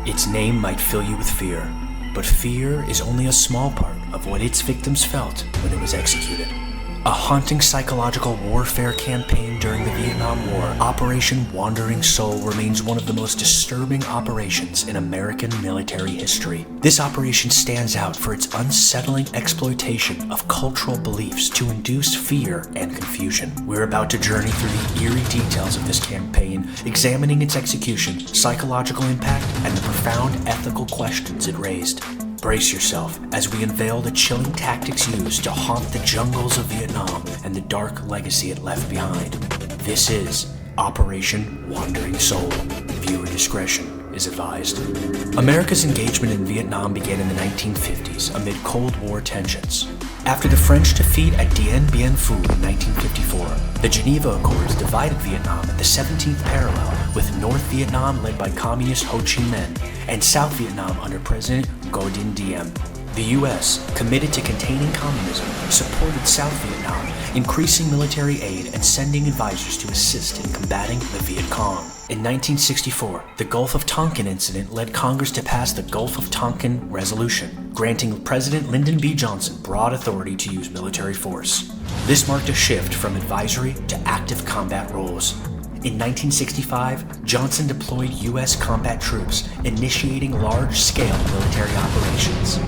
Its name might fill you with fear, but fear is only a small part of what its victims felt when it was executed. A haunting psychological warfare campaign during the Vietnam War, Operation Wandering Soul remains one of the most disturbing operations in American military history. This operation stands out for its unsettling exploitation of cultural beliefs to induce fear and confusion. We're about to journey through the eerie details of this campaign, examining its execution, psychological impact, and the profound ethical questions it raised. Brace yourself as we unveil the chilling tactics used to haunt the jungles of Vietnam and the dark legacy it left behind. This is Operation Wandering Soul. Viewer discretion is advised. America's engagement in Vietnam began in the 1950s amid Cold War tensions. After the French defeat at Dien Bien Phu in 1954, the Geneva Accords divided Vietnam at the 17th parallel, with North Vietnam led by Communist Ho Chi Minh and South Vietnam under President Ngo Dinh Diem. The U.S., committed to containing communism, supported South Vietnam, increasing military aid and sending advisors to assist in combating the Viet Cong. In 1964, the Gulf of Tonkin incident led Congress to pass the Gulf of Tonkin Resolution, granting President Lyndon B. Johnson broad authority to use military force. This marked a shift from advisory to active combat roles. In 1965, Johnson deployed U.S. combat troops, initiating large-scale military operations.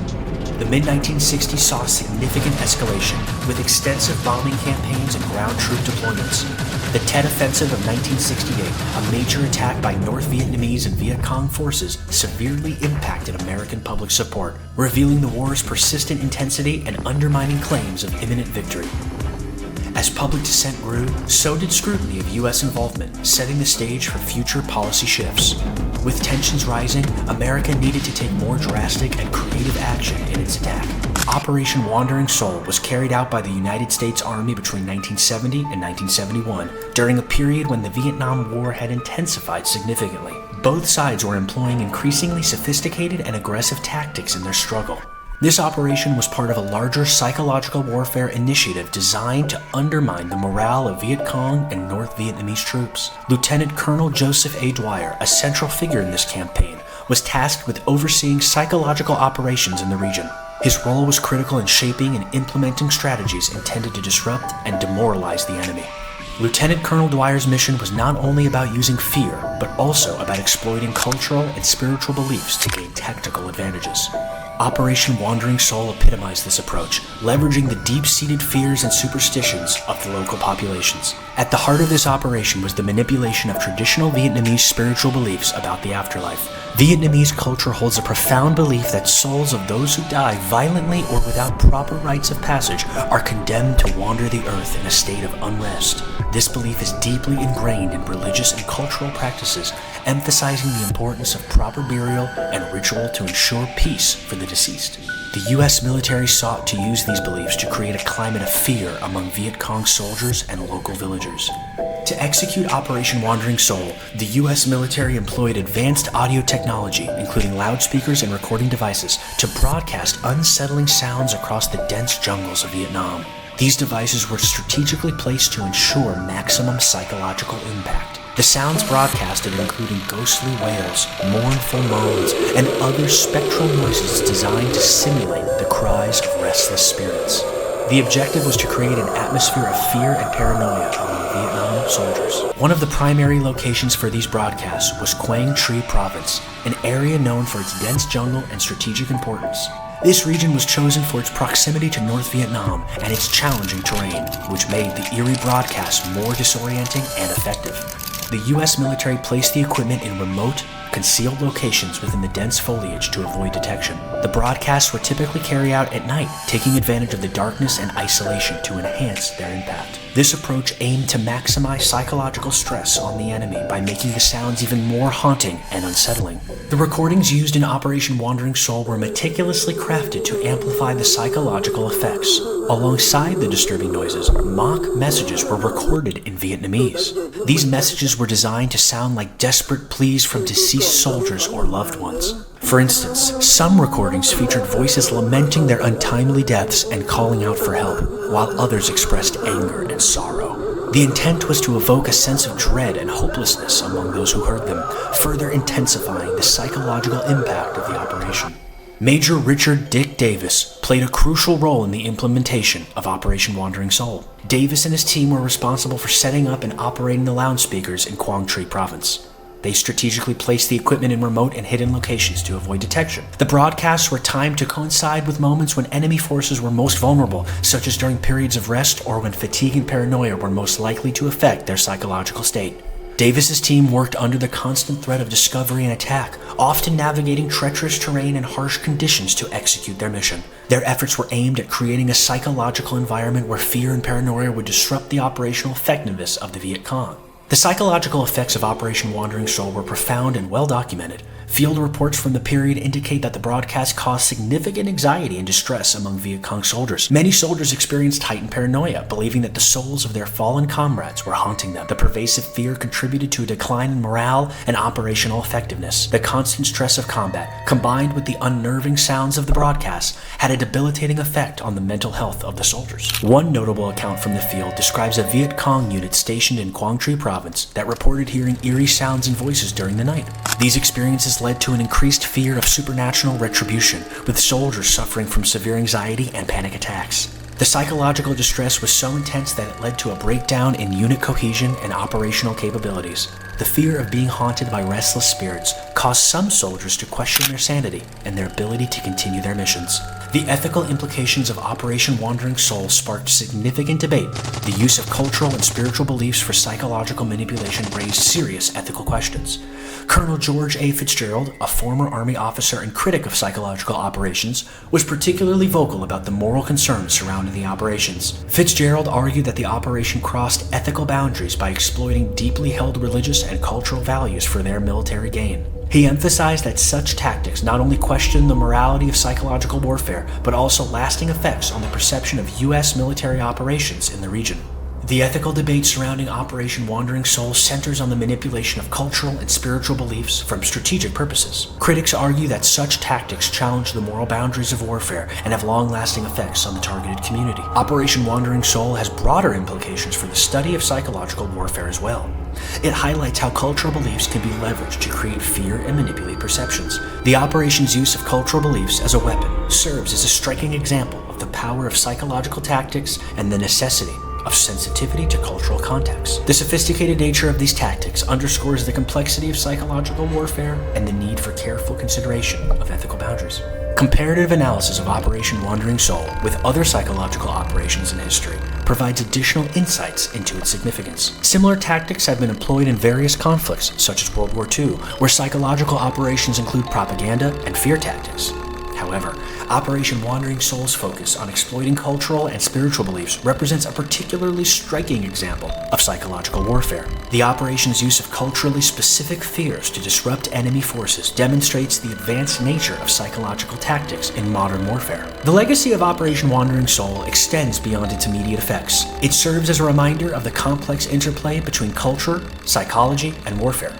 The mid-1960s saw significant escalation, with extensive bombing campaigns and ground troop deployments. The Tet Offensive of 1968, a major attack by North Vietnamese and Viet Cong forces, severely impacted American public support, revealing the war's persistent intensity and undermining claims of imminent victory. As public dissent grew, so did scrutiny of U.S. involvement, setting the stage for future policy shifts. With tensions rising, America needed to take more drastic and creative action in its attack. Operation Wandering Soul was carried out by the United States Army between 1970 and 1971, during a period when the Vietnam War had intensified significantly. Both sides were employing increasingly sophisticated and aggressive tactics in their struggle. This operation was part of a larger psychological warfare initiative designed to undermine the morale of Viet Cong and North Vietnamese troops. Lieutenant Colonel Joseph A. Dwyer, a central figure in this campaign, was tasked with overseeing psychological operations in the region. His role was critical in shaping and implementing strategies intended to disrupt and demoralize the enemy. Lieutenant Colonel Dwyer's mission was not only about using fear, but also about exploiting cultural and spiritual beliefs to gain tactical advantages. Operation Wandering Soul epitomized this approach, leveraging the deep-seated fears and superstitions of the local populations. At the heart of this operation was the manipulation of traditional Vietnamese spiritual beliefs about the afterlife. Vietnamese culture holds a profound belief that souls of those who die violently or without proper rites of passage are condemned to wander the earth in a state of unrest. This belief is deeply ingrained in religious and cultural practices, emphasizing the importance of proper burial and ritual to ensure peace for the deceased. The U.S. military sought to use these beliefs to create a climate of fear among Viet Cong soldiers and local villagers. To execute Operation Wandering Soul, the U.S. military employed advanced audio technology, including loudspeakers and recording devices, to broadcast unsettling sounds across the dense jungles of Vietnam. These devices were strategically placed to ensure maximum psychological impact. The sounds broadcasted including ghostly wails, mournful moans, and other spectral noises designed to simulate the cries of restless spirits. The objective was to create an atmosphere of fear and paranoia among Vietnam soldiers. One of the primary locations for these broadcasts was Quang Tri Province, an area known for its dense jungle and strategic importance. This region was chosen for its proximity to North Vietnam and its challenging terrain, which made the eerie broadcasts more disorienting and effective. The U.S. military placed the equipment in remote, concealed locations within the dense foliage to avoid detection. The broadcasts were typically carried out at night, taking advantage of the darkness and isolation to enhance their impact. This approach aimed to maximize psychological stress on the enemy by making the sounds even more haunting and unsettling. The recordings used in Operation Wandering Soul were meticulously crafted to amplify the psychological effects. Alongside the disturbing noises, mock messages were recorded in Vietnamese. These messages were designed to sound like desperate pleas from deceased soldiers or loved ones. For instance, some recordings featured voices lamenting their untimely deaths and calling out for help, while others expressed anger and sorrow. The intent was to evoke a sense of dread and hopelessness among those who heard them, further intensifying the psychological impact of the operation. Major Richard Dick Davis played a crucial role in the implementation of Operation Wandering Soul. Davis and his team were responsible for setting up and operating the loudspeakers in Quang Tri Province. They strategically placed the equipment in remote and hidden locations to avoid detection. The broadcasts were timed to coincide with moments when enemy forces were most vulnerable, such as during periods of rest or when fatigue and paranoia were most likely to affect their psychological state. Davis's team worked under the constant threat of discovery and attack, often navigating treacherous terrain and harsh conditions to execute their mission. Their efforts were aimed at creating a psychological environment where fear and paranoia would disrupt the operational effectiveness of the Viet Cong. The psychological effects of Operation Wandering Soul were profound and well documented. Field reports from the period indicate that the broadcast caused significant anxiety and distress among Viet Cong soldiers. Many soldiers experienced heightened paranoia, believing that the souls of their fallen comrades were haunting them. The pervasive fear contributed to a decline in morale and operational effectiveness. The constant stress of combat, combined with the unnerving sounds of the broadcast, had a debilitating effect on the mental health of the soldiers. One notable account from the field describes a Viet Cong unit stationed in Quang Tri Province that reported hearing eerie sounds and voices during the night. These experiences led to an increased fear of supernatural retribution, with soldiers suffering from severe anxiety and panic attacks. The psychological distress was so intense that it led to a breakdown in unit cohesion and operational capabilities. The fear of being haunted by restless spirits caused some soldiers to question their sanity and their ability to continue their missions. The ethical implications of Operation Wandering Soul sparked significant debate. The use of cultural and spiritual beliefs for psychological manipulation raised serious ethical questions. Colonel George A. Fitzgerald, a former Army officer and critic of psychological operations, was particularly vocal about the moral concerns surrounding the operations. Fitzgerald argued that the operation crossed ethical boundaries by exploiting deeply held religious and cultural values for their military gain. He emphasized that such tactics not only questioned the morality of psychological warfare, but also lasting effects on the perception of U.S. military operations in the region. The ethical debate surrounding Operation Wandering Soul centers on the manipulation of cultural and spiritual beliefs for strategic purposes. Critics argue that such tactics challenge the moral boundaries of warfare and have long-lasting effects on the targeted community. Operation Wandering Soul has broader implications for the study of psychological warfare as well. It highlights how cultural beliefs can be leveraged to create fear and manipulate perceptions. The operation's use of cultural beliefs as a weapon serves as a striking example of the power of psychological tactics and the necessity of sensitivity to cultural context. The sophisticated nature of these tactics underscores the complexity of psychological warfare and the need for careful consideration of ethical boundaries. Comparative analysis of Operation Wandering Soul with other psychological operations in history provides additional insights into its significance. Similar tactics have been employed in various conflicts, such as World War II, where psychological operations include propaganda and fear tactics. However, Operation Wandering Soul's focus on exploiting cultural and spiritual beliefs represents a particularly striking example of psychological warfare. The operation's use of culturally specific fears to disrupt enemy forces demonstrates the advanced nature of psychological tactics in modern warfare. The legacy of Operation Wandering Soul extends beyond its immediate effects. It serves as a reminder of the complex interplay between culture, psychology, and warfare.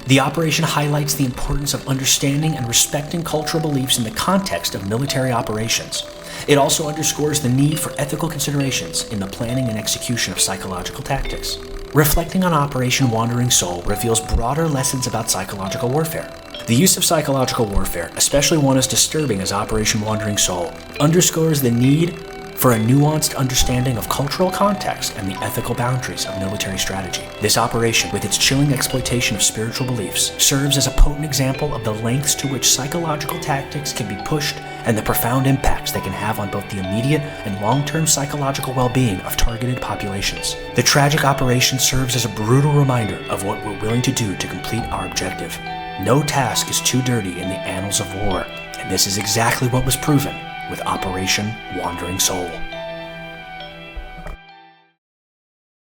The operation highlights the importance of understanding and respecting cultural beliefs in the context of military operations. It also underscores the need for ethical considerations in the planning and execution of psychological tactics. Reflecting on Operation Wandering Soul reveals broader lessons about psychological warfare. The use of psychological warfare, especially one as disturbing as Operation Wandering Soul, underscores the need for a nuanced understanding of cultural context and the ethical boundaries of military strategy. This operation, with its chilling exploitation of spiritual beliefs, serves as a potent example of the lengths to which psychological tactics can be pushed and the profound impacts they can have on both the immediate and long-term psychological well-being of targeted populations. The tragic operation serves as a brutal reminder of what we're willing to do to complete our objective. No task is too dirty in the annals of war, and this is exactly what was proven with Operation Wandering Soul.